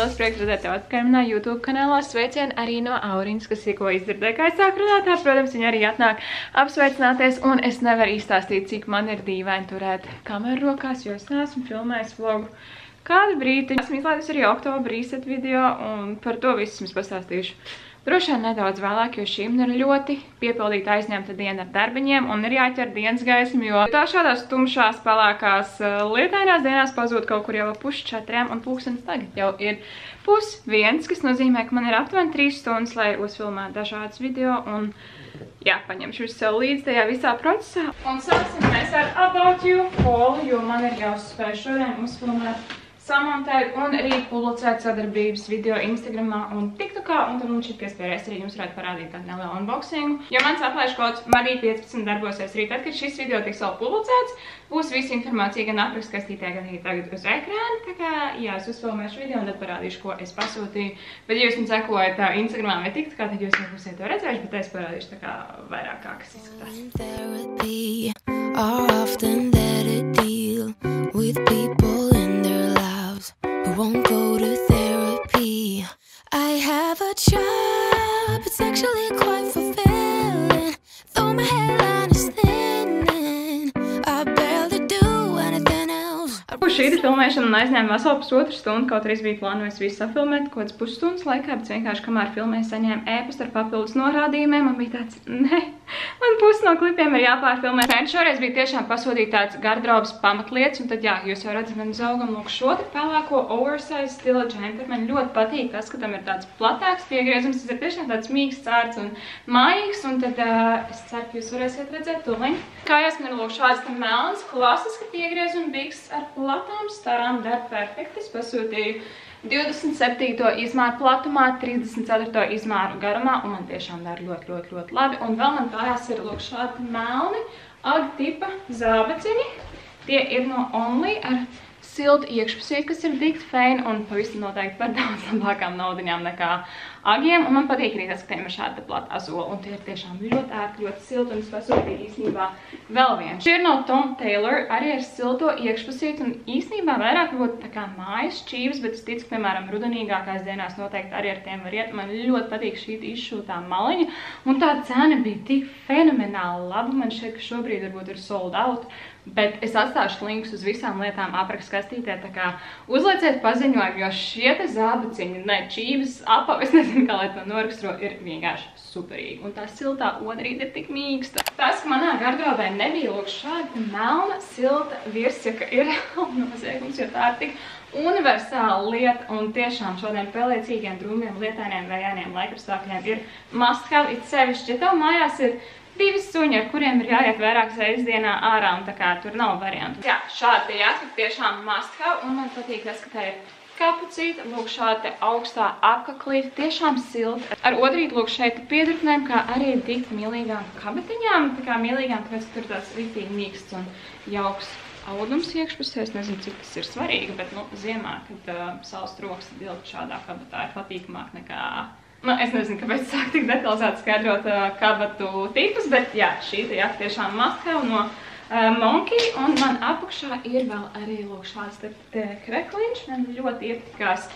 liels prieks redzēt tev atpakaļ manā YouTube kanālā. Sveicieni arī no Aurinas, kas tikko izdzirdēja, kā es sāku runāt. Protams, viņa arī atnāk apsveicināties, un es nevaru izstāstīt, cik man ir dīvaini turēt kameru rokās, jo es neesmu filmējis vlogu kādu brīdi. Esmu izlaidus arī oktobra reset video, un par to visu jums pastāstīšu droši vien nedaudz vēlāk, jo šī ir ļoti piepildīta aizņemta diena ar darbiņiem, un ir jāķer dienas gaismu, jo tā šādās tumšās, pelēkās, lietainās dienās pazūd kaut kur jau ap 3:30, un pulkstenis tagad jau ir 12:30, kas nozīmē, ka man ir aptuveni 3 stundas, lai uzfilmētu dažādas video, un jā, paņemšu sev līdzi tajā visā procesā. Un sāksim mēs ar About You haulu, jo man ir jāuzspēj šodien uzfilmēt, samontēt un arī publicēt sadarbības video Instagramā un TikTokā, un tad mums šeit piespērēs arī jums varētu parādīt tādu nelielu unboxingu. Jo mans aplaišu kods Marija15 darbosies arī tad, kad šis video tiks vēl publicēts, būs visa informācija gan aprakskastītē, gan arī tagad uz ekrāna. Tā kā, jā, es uzfilmēšu video un tad parādīšu, ko es pasūtīju. Bet, ja jūs man sekojat Instagramā vai TikTokā, tad jūs jau būsiet to redzējuši, bet es parādīšu tā kā vairāk kā, kas izskatās. Who won't go to therapy. I have a job, it's actually quite fulfilling. Though my hairline is thinning, I barely do anything else. Šī filmēšana man aizņēma veselu pusotru stundu, kaut arī es biju plānojis visu safilmēt kaut kāds pusstundas laikā, bet vienkārši, kamēr filmēju, saņēmu ēpastu ar papildus norādījumiem, man bija tāds, ne, man pusi no klipiem ir jāpārfilmē. Šoreiz bija tiešām pasūtīt tāds gardrobas pamatlietas, un tad jā, jūs jau redzat man zaugam lūk šo te pelēko oversize stila džemperu. Man ļoti patīk tas, ka tam ir tāds platāks piegriezums, tas ir tiešām tāds mīgs cārts un mājīgs, un tad es ceru, ka jūs varēsiet redzēt tuliņ. Kājās man ir lūk šāds te melns, klasiski piegriezuma biks ar platām starām, der perfekti. Es pasūtīju 27. izmēru platumā, 34. izmēru garumā, un man tiešām der ļoti labi. Un vēl man kājās ir lūk šādi melni, ag tipa zābeciņi. Tie ir no Only ar siltu iekšpusēju, kas ir dikt feini un pavisam noteikti par daudz labākām naudiņām nekā agiem. Un man patīk arī tas, ka tiem ir šāda platā zola, un tie ir tiešām ļoti ērti, ļoti silti, un es pasūtīju īstenībā vēl vienu. Šie ir no Tom Tailor, arī ar silto iekšpusīt, un īstenībā vairāk būtu tā kā mājas šķības, bet es ticu, ka, piemēram, rudenīgākās dienās noteikti arī ar tiem var iet. Man ļoti patīk šī izšūtā maliņa, un tā cena bija tik fenomenāli laba. Man šķiet, ka šobrīd varbūt ir sold out, bet es atstāšu linkus uz visām lietām aprakskastītē, tā kā uzlieciet paziņojumu, jo šie te zābaciņi, ne, čības, apav, es nezinu, kā lai to noraksturo, ir vienkārši superīgi. Un tā siltā odrīte ir tik mīksta. Tas, ka manā gardrobē nebija lūk šāda melna, silta virsjaka, ir noziegums, jo tā ir tik universāla lieta, un tiešām šādiem pelēcīgiem, drūmiem, lietainiem, vējainiem laikapstākļiem ir must have, it sevišķi. Ja tev mājās ir 2 suņi, ar kuriem ir jāiet vairākas reizes dienā ārā, un tā kā tur nav variantu. Jā, šādi jaka tiešām must have, un man patīk tas, ka tā ir kapucīta, lūk šādi augstā apaklīte, tiešām silta. Ar odrīt lūk šeit piedruknēm, kā arī dikt mīlīgām kabatiņām, tā kā mīlīgām, tāpēc tur tāds rītīgi mīksts un jauks audums iekšpusē. Es nezinu, cik tas ir svarīgi, bet, nu, ziemā, kad saules troksni dilgt šādā kabatā ir patīkamāk nekā... Nu, es nezinu, kāpēc sāk tik detalizēti skaidrot kabatu tipus, bet jā, šī te jaka tiešām must have no Monkey, un man apakšā ir vēl arī lūk šāds te krekliņš. Man ļoti iepatikās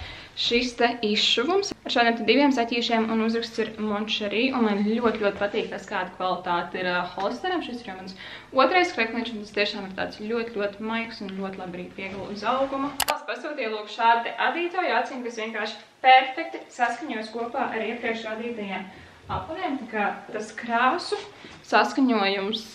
šis te izšuvums ar šādiem te 2 zaķīšiem, un uzraksts ir Moncherie, un man ļoti patīk tas, kāda kvalitāte ir Hollisteram. Šis ir jau mans otrais krekliņš, un tas tiešām ir tāds ļoti maigs un ļoti labi arī piegula uz auguma. Es pasūtīju lūk šādi adīto jāciņu, kas vienkārši perfekti saskaņojas kopā ar iepriekš adītajiem apaviem, tā kā tas krāsu saskaņojums,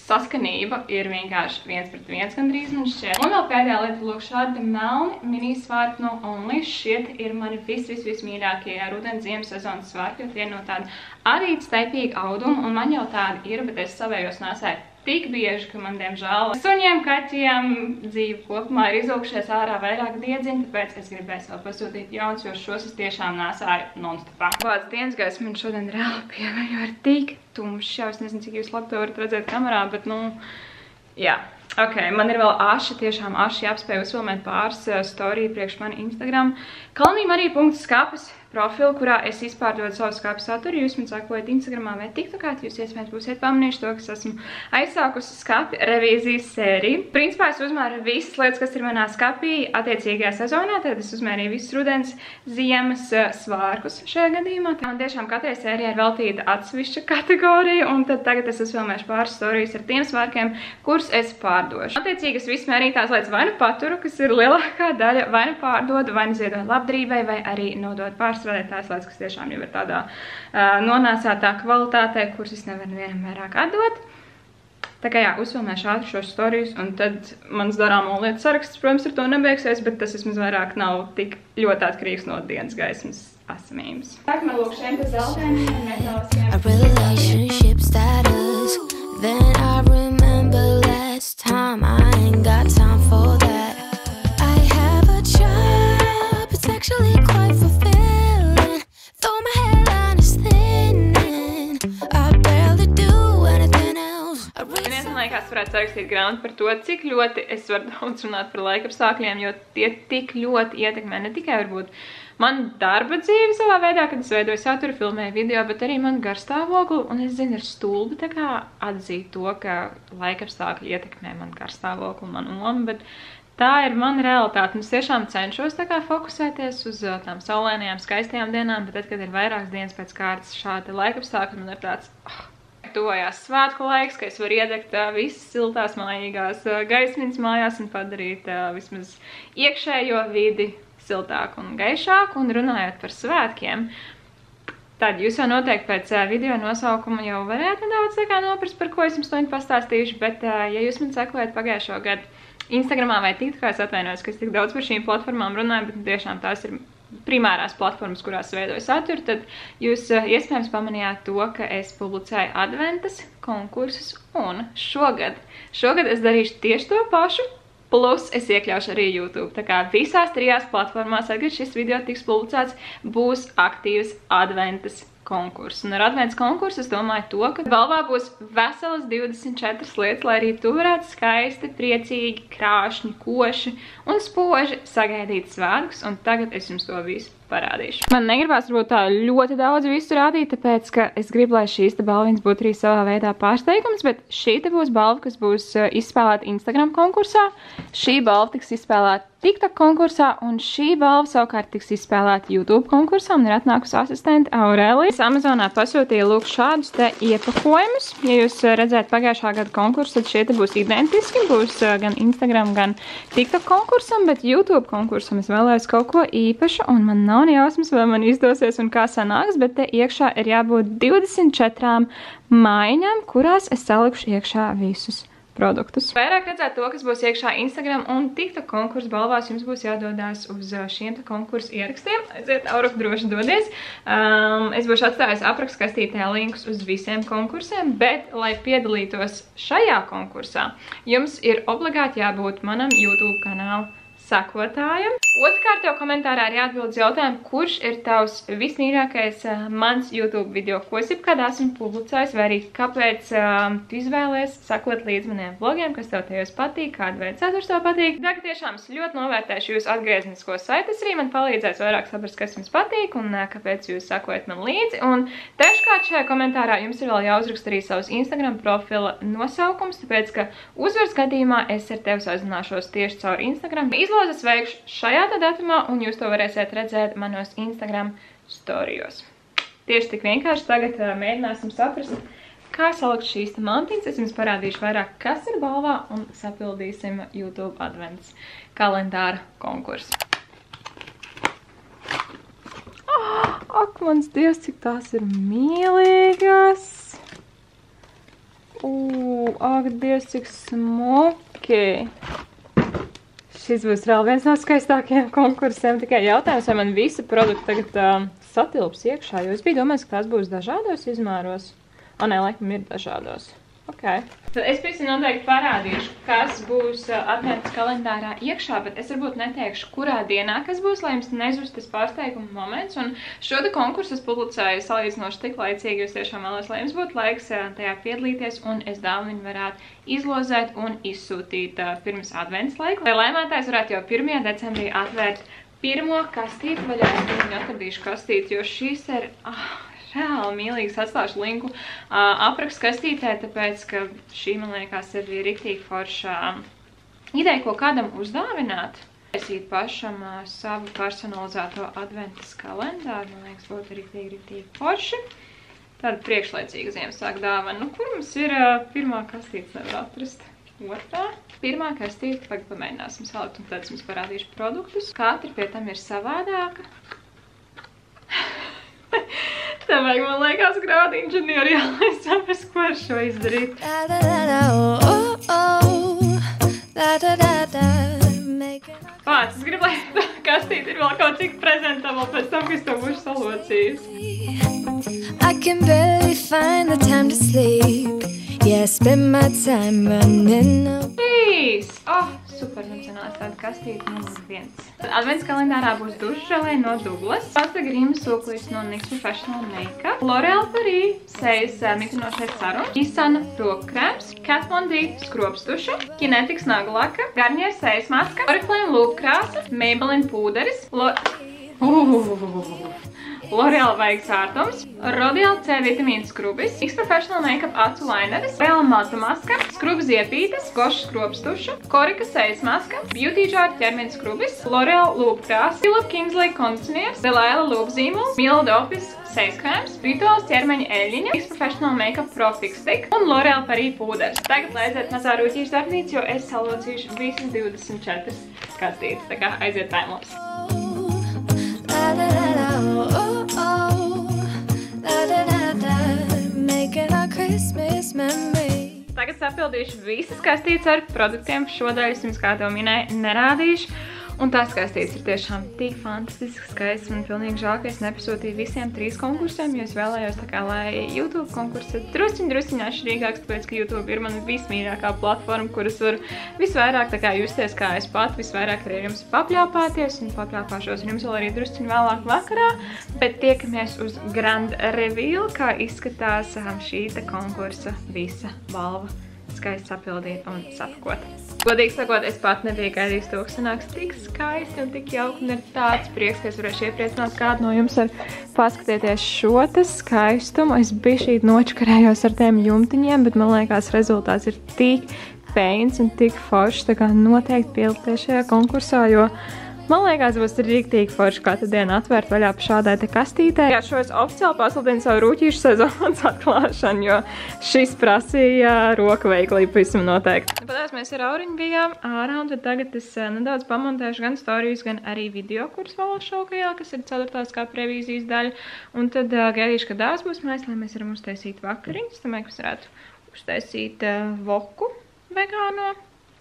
saskanība ir vienkārši 1:1 gandrīz man šķiet. Un vēl pēdējā lieta, lūk šādi melni mini svārki no Only. Šie ir mani vismīļākie rudens ziemas sezonas svārki, jo tie ir no tāda adīta staipīga auduma, un man jau tādi ir, bet es savējos nesēju tik bieži, ka man, diemžēl, suņiem, kaķiem dzīve kopumā ir izvilkšies ārā vairāk diedziņi, tāpēc es gribēju sev pasūtīt jauns, jo šos es tiešām nesāju non-stopā. Kāds dienas gaisma man šodien reāli pievējo ar tik tumšs, jau es nezinu, cik jūs labi to varat redzēt kamerā, bet, nu, jā. Ok, man ir vēl aši, tiešām aši jāapspēj uzfilmēt pāris storiju priekš mani Instagram. Kalnīm arī punkts skapis profilu, kurā es izpārdodu savu skāpju saturu. Jūs man sakojat Instagramā vai TikTokā, jūs iespējams būsiet pamanījuši to, ka es esmu aizsākusi skāpju revīzijas sēriju. Principā es uzmēru visas lietas, kas ir manā skāpī attiecīgajā sezonā, tad es uzmērīju visus rudens, ziemas svārkus šajā gadījumā. Man tiešām katrai sērijai ir veltīta atsevišķa kategorija, un tad tagad es uzfilmēšu pāris storijas ar tiem svārkiem, kurus es pārdošu. Attiecīgi es visu mērītās lietas vai nu paturu, kas ir lielākā daļa, vai nu pārdodu, vai nu ziedoju labdarībai, vai arī nodot pārstrādēt tās lietas, kas tiešām jau ir tādā nonācātā kvalitātē, kuras es nevaru nevienam vairāk atdot. Tā kā jā, uzfilmēšu ātri šos storijus, un tad mans darāmo lietu saraksts, protams, ar to nebeigsies, bet tas vismaz vairāk nav tik ļoti atkarīgs no dienas gaismas esamības. Sākumā lūk šiem te zeltainiem metāliskiem. A relationship status. Then I remember last time I ain't got time for that. I have a job, it's actually quite fulfilling. Though my hairline is thinning, I barely do anything else. Man liekas, varētu sarakstīt grāmatu par to, cik ļoti es varu daudz runāt par laikapstākļiem, jo tie tik ļoti ietekmē ne tikai varbūt man darba dzīve savā veidā, kad es veidoju saturu, filmēju video, bet arī man garstāvokli, un es zinu, ir stulbi tā kā atzīt to, ka laikapstākļi ietekmē man garstāvokli un manu lomu, bet tā ir mana realitāte, un es tiešām cenšos tā kā fokusēties uz tām saulēnajām, skaistajām dienām, bet tad, kad ir vairākas dienas pēc kārtas šādi laikapstākļi, man ir tāds, tuvojās svētku laiks, ka es varu iedegt visas siltās mājīgās gaismiņas mājās un padarīt vismaz iekšējo vidi siltāku un gaišāku, un runājot par svētkiem, tad jūs jau noteikti pēc video nosaukuma jau varētu nedaudz tā kā noprast, par ko es jums to pastāstīšu, bet ja jūs man sekojat pagājušo gadu Instagramā vai TikTokā, es atvainojos, ka es tik daudz par šīm platformām runāju, bet tiešām tās ir primārās platformas, kurās veidoju saturu, tad jūs iespējams pamanījāt to, ka es publicēju adventas konkursus, un šogad es darīšu tieši to pašu, plus es iekļaušu arī YouTube. Tā kā visās 3 platformās, kad šis video tiks publicēts, būs aktīvas adventas konkurss. Un ar adventas konkursu es domāju to, ka balvā būs veselas 24 lietas, lai arī tu varētu skaisti, priecīgi, krāšņi, koši un spoži sagaidīt svētkus, un tagad es jums to visu parādīšu. Man negribās varbūt tā ļoti daudz visu rādīt, tāpēc, ka es gribu, lai šīs te balviņas būtu arī savā veidā pārsteigums, bet šī te būs balva, kas būs izspēlēta Instagram konkursā, šī balva tiks izspēlēta TikTok konkursā, un šī balva savukārt tiks izspēlēta YouTube konkursā, un ir atnākusi asistente Aurelija. Es Amazonā pasūtīju lūk šādus te iepakojumus. Ja jūs redzēt pagājušā gada konkursu, tad šie te būs identiski, būs gan Instagram, gan TikTok konkursam, bet YouTube konkursam es vēlējos kaut ko īpašu, un man nav jausmas, vai man izdosies un kā sanāks, bet te iekšā ir jābūt 24 maiņām, kurās es salikšu iekšā visus produktus. Vairāk redzēt to, kas būs iekšā Instagram un TikTok konkursu balvās, jums būs jādodās uz šiem te konkursu ierakstiem. Aiziet, Auruk, droši dodies. Es būšu atstājis aprakskastītē linkus uz visiem konkursiem, bet, lai piedalītos šajā konkursā, jums ir obligāti jābūt manam YouTube kanālu sekotājam. Otrkārt jau komentārā ir jāatbild jautājumu, kurš ir tavs vismīļākais mans YouTube video, ko es jebkad esmu publicējis, vai arī kāpēc tu izvēlies sekot līdz maniem vlogiem, kas tev tajos patīk, kāda veida saturs tev patīk. Tagad tiešām es ļoti novērtēšu jūsu atgrieznisko saiti, tas arī man palīdzēs vairāk saprast, kas jums patīk un kāpēc jūs sekojat man līdzi. Un treškārt šajā komentārā jums ir vēl jāuzraksta arī savus Instagram profila nosaukums, tāpēc, ka uzvaras gadījumā es ar tevi sazināšos tieši caur Instagram. Izlozes veikšu šajā datumā, un jūs to varēsiet redzēt manos Instagram storijos. Tieši tik vienkārši tagad mēģināsim saprast, kā salikt šīs mantiņas. Es jums parādīšu vairāk, kas ir balvā, un sapildīsim YouTube advents kalendāra konkursu. Ak, mans Dievs, cik tās ir mīlīgas! Ak, Dievs, cik smuki! Šis būs vēl viens no skaistākajiem konkursiem. Tikai jautājums, vai man visi produkti tagad satilps iekšā, jo es biju domājis, ka tās būs dažādos izmēros. Nē, laikam ir dažādos. Ok. Tad es pēc noteikti parādīšu, kas būs adventas kalendārā iekšā, bet es varbūt neteikšu, kurā dienā kas būs, lai jums nezust tas pārsteiguma moments. Un šo te konkursu es publicēju salīdzinoši tik laicīgi, jūs tiešām vēlos, lai jums būtu laiks tajā piedalīties, un es dāvinu varētu izlozēt un izsūtīt pirms adventas laiku, lai laimētājs varētu jau 1. decembrī atvērt pirmo kastīti vaļā. Es viņu atradīšu kastīti, jo šīs ir reāli mīlīgas. Atstāšu linku aprakstu kastītē, tāpēc, ka šī, man liekas, ir riktīgi forša ideja, ko kādam uzdāvināt. Taisīt pašam savu personalizēto adventas kalendāru, man liekas, būtu riktīgi forši. Tāda priekšlaicīga Ziemassvētku dāvana. Nu, kur mums ir pirmā kastītes nevar atrast? Otrā. Pirmā kastīte, tagad pamēģināsim salikt un tad es jums parādīšu produktus. Katra pie tam ir savādāka. Tā vajag, man liekas, grādu inženieri, lai saprast, ko ar šo izdarīt. Pāc, es gribu, lai tā kastīte ir vēl kaut cik prezentabla pēc tam, ka es to būšu salocījis. I can barely find the time to sleep. Yeah, spend my time running up. Super funkcionāls tāda kastīte numur 1. Advents kalendārā būs dušželē no Douglas, pasta grīma sūklīs no NYX Professional Makeup, L'Oreal Paris sejas mitinošais sarums, Isana rokkrēms, Kat Von D skropstuša, Kinetics naglaka, Garnier sejas maska, Oriflame lūpkrāsa, Maybelline pūderis, L'Oreal vaigas ārtums, Rodial C vitamīna skrubis, NYX Professional Makeup acu laineris, L'Oreal matu maska, skrubas iepītes, Goša skropstuša, Korika sejas maska, Beauty Jar ķermeņa skrubis, L'Oreal lūpkrāsa, Philip Kingsley kondicioniers, Delilah lūpzīmols, Milda Office sejas krēms, Rituals ķermeņa eļļiņa, NYX Professional Makeup Pro Fix Stick un L'Oreal Paris pūderis. Tagad aiziet mazā rūķīšu darbnīca, jo es salocīšu visas 24 kastītes, tā kā aiziet timelapse. Tagad sapildīšu visas kastītes ar produktiem. Šodien es jums, kā tev minēju, nerādīšu. Un tās kastītes ir tiešām tik fantastiski skaists. Man pilnīgi žēl, ka es nepasūtīju visiem 3 konkursiem, jo es vēlējos tā kā, lai YouTube konkursi drusciņ atšķirīgāks, tāpēc, ka YouTube ir man vismīļākā platforma, kuras var visvairāk tā kā justies kā es pat, visvairāk arī ar jums papļāpāties un papļāpāšos ar jums vēl arī drusciņ vēlāk vakarā, bet tiekamies uz Grand Reveal, kā izskatās šī konkursa visa balva. Skaisti sapildīt un sapakot. Godīgi sakot, es pat nebiju gaidījis to, ka sanāks tik skaisti un tik jauki, un ir tāds prieks, ka es varēšu iepriecināt kādu no jums ar paskatieties šo skaistumu. Es bišķīt nočakarējos ar tiem jumtiņiem, bet man liekas rezultāts ir tik feins un tik foršs, tā kā noteikti pielieties šajā konkursā, jo man liekas, būs rīktīgi forši katru dienu atvērt vaļā pa šādai te kastītē. Jā, šo es oficiāli pasludinu savu rūķīšu sezonas atklāšanu, jo šis prasīja roka veiklību visam noteikti. Patās mēs ar Auriņu bijām ārā, un tad tagad es nedaudz pamontēšu gan stories, gan arī video, kurus vēl šaukajā, kas ir 4. skatu revīzijas daļa. Un tad gaidīšu, ka dāvs būs mēs, lai mēs varam uztaisīt vakariņas. Domāju, ka mēs varētu uztaisīt voku vegāno.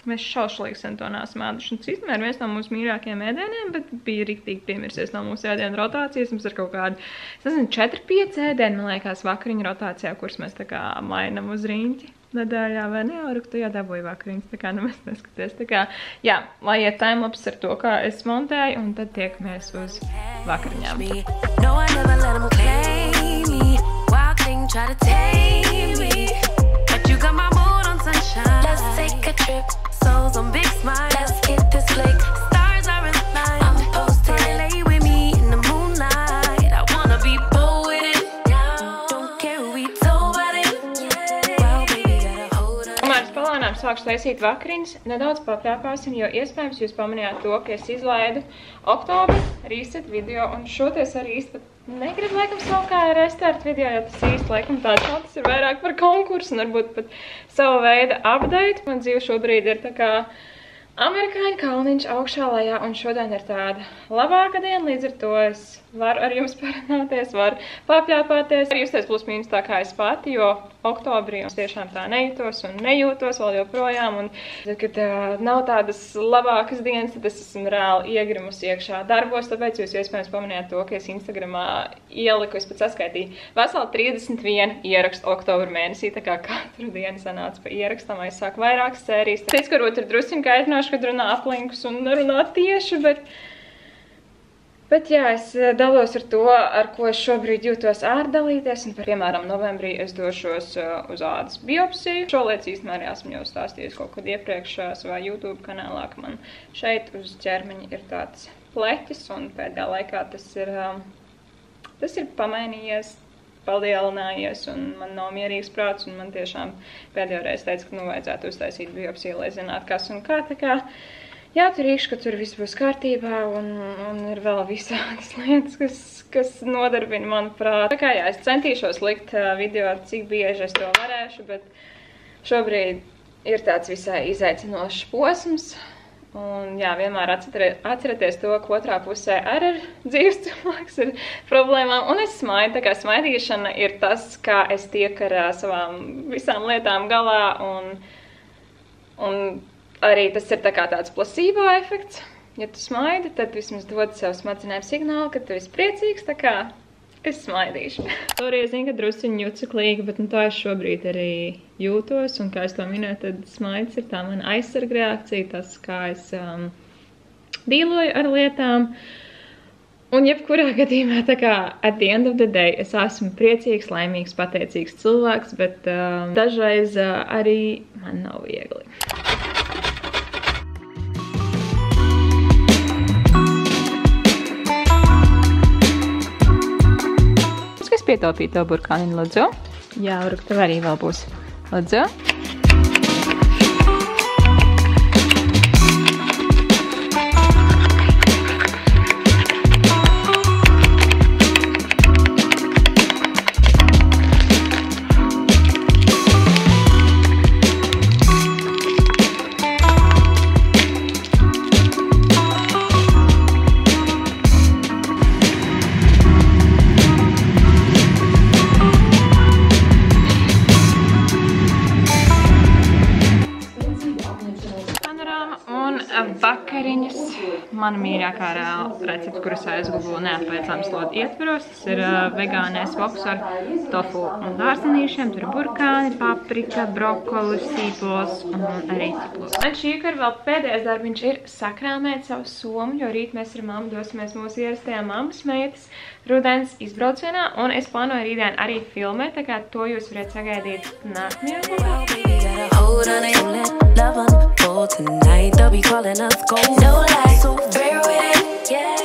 Mēs šaušalīgi sen to neesam ēduši. Un citmēr ir viens no mūsu mīļākajiem ēdieniem, bet bija riktīgi piemirsies no mūsu ēdienu rotācijas. Mums ir kaut kādi, es nezinu, 4-5 ēdieni, man liekas, vakariņu rotācijā, kuras mēs tā kā mainam uz riņķi nedēļā, vai ne, Aura, ka tu jādabūji vakariņas, tā kā nemaz neskaties. Tā kā, jā, lai iet timelapse ar to, kā es montēju, un tad tiekamies uz vakariņām. Let's take a trip, souls on big smile. Let's hit this lake, stars are in line. I'm posted, lay with me in the moonlight. I wanna be bold with it. Don't care who we told about it. Well, baby, gotta hold on. Tomēr es palēnām sākšu taisīt vakariņas, nedaudz papļāpāsim, jo iespējams jūs pamanījāt to, ka es izlaidu oktobra reset video, un šoties arī īsti pat negribu laikam savu kā restart video, jo tas īsti laikam tāds tas ir vairāk par konkursu un varbūt pat savu veidu update. Man dzīve šobrīd ir tā kā amerikāņu kalniņš augšā lejā, un šodien ir tāda labāka diena, līdz ar to es varu ar jums parunāties, varu papļāpāties, arī justies plus mīnus tā kā es pati, jo oktobrī es tiešām tā nejūtos un nejūtos vēl joprojām, un kad nav tādas labākas dienas, tad es esmu reāli iegrimusi iekšā darbos, tāpēc jūs iespējams pamanījāt to, ka es Instagramā ieliku, es pat saskaitīju veseli 31 ierakstu oktobra mēnesī, tā kā katru dienu sanāca pa ierakstam, es sāku vairākas sērijas. Teicu, ka varbūt ir drusciņ kaitinoši, kad runā aplinkus un runā tieši, Bet jā, es dalos ar to, ar ko es šobrīd jūtos ārdalīties, un, piemēram, novembrī es došos uz ādas biopsiju. Šo lietu īstenībā arī esmu jau stāstījis kaut kad iepriekš savā YouTube kanālā, ka man šeit uz ķermeņa ir tāds pleķis, un pēdējā laikā tas ir pamainījies, palielinājies, un man nav mierīgs prāts, un man tiešām pēdējo reizi teica, ka vajadzētu uztaisīt biopsiju, lai zinātu, kas un kā, tā kā jāturīšu, ka tur viss būs kārtībā, un ir vēl visādas lietas, kas nodarbina manu prātu. Tā kā jā, es centīšos likt video, cik bieži es to varēšu, bet šobrīd ir tāds visai izaicinošs posms. Un jā, vienmēr atcerieties to, ka otrā pusē arī ir dzīves cilvēks ar problēmām. Un es smaidu, tā kā smaidīšana ir tas, kā es tieku ar savām visām lietām galā. Un arī tas ir tā kā tāds placebo efekts. Ja tu smaidi, tad vismaz dod sev smadzenēm signālu, ka tu esi priecīgs, tā kā es smaidīšu. Sorry, es zinu, ka drusciņi juceklīgi, bet tā es šobrīd arī jūtos, un kā es to minēju, tad smaids ir tā mana aizsarga reakcija, tas, kā es dīloju ar lietām. Un jebkurā gadījumā, tā kā at the end of the day, es esmu priecīgs, laimīgs, pateicīgs cilvēks, bet dažreiz arī man nav viegli. Pietaupīt to burkāniņu, lūdzu. Jā, Uruk, tev arī vēl būs. Lūdzu. Vakariņas. Mana mīļākā recepte, kuras aizguvu neatveicām slodu ietveros. Tas ir vegānais voks ar tofu un dārzenīšiem. Tur ir burkāni, paprika, brokolis, sīpols un arī ciplos. Un šī vakar vēl pēdējais darbiņš ir sakrāmēt savu somu, jo rīt mēs ar mammu dosimies mūsu ierastajā mammas meitas rudens izbraucienā. Un es plānoju rītdien arī filmēt, tā kā to jūs varat sagaidīt nākamajā video. Tonight they'll be calling us gold. No lies, so bear with it, yeah.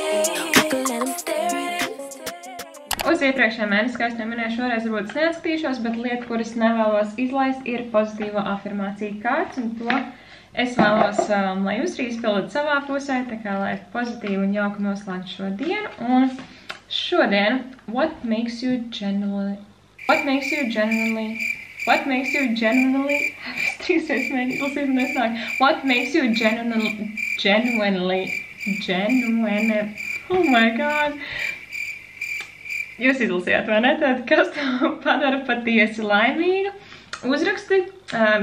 We can let them stare at it. Uz iepriekšējā mēnesi, kā es neminēju, šoreiz varbūt es neatskatīšos, bet lieta, kuras nevēlos izlaist, ir pozitīvo afirmāciju kārts, un to es vēlos, lai jūs arī izpildat savā pusē, tā kā lai pozitīvi un jauki noslēgt šo dienu. Un šodien, what makes you genuinely oh my god. Jūs izlasījāt, vai ne? Tad, kas to padara patiesi laimīgu? Uzraksti,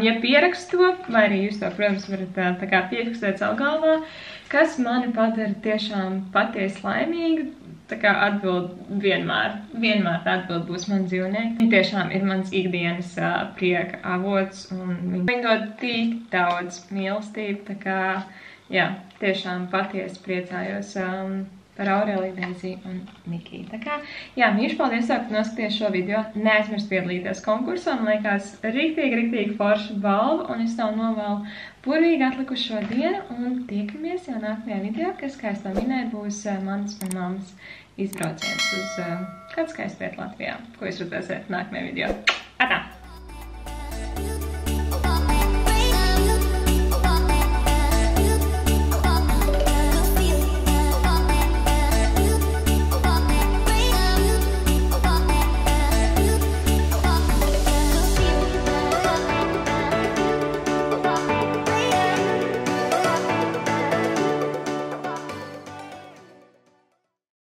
ja pierakstu to, vai arī jūs to, protams, varat tā kā pierakstēt savu galvā, kas mani padara tiešām patiesi laimīgu. Tā kā atbild vienmēr tā atbild būs man dzīvnieki. Viņi tiešām ir mans ikdienas prieka avots, un viņi dod tik daudz mīlestību, tā kā, jā, tiešām patiesi priecājos par Aureliju, Deiziju un Nikiju. Tā kā, jā, mīļš paldies, ka noskaties šo video. Neaizmirst piedalīties konkursā, man liekas riktīgi forša balva, un es tev novēlu burvīgi atlikušo dienu, un tiekamies jau nākamajā video, kas, kā es to minēju, būs mans un mammas izbrauciens uz kādu skaistu vietu Latvijā, ko jūs redzēsiet nākamajā video. Atā!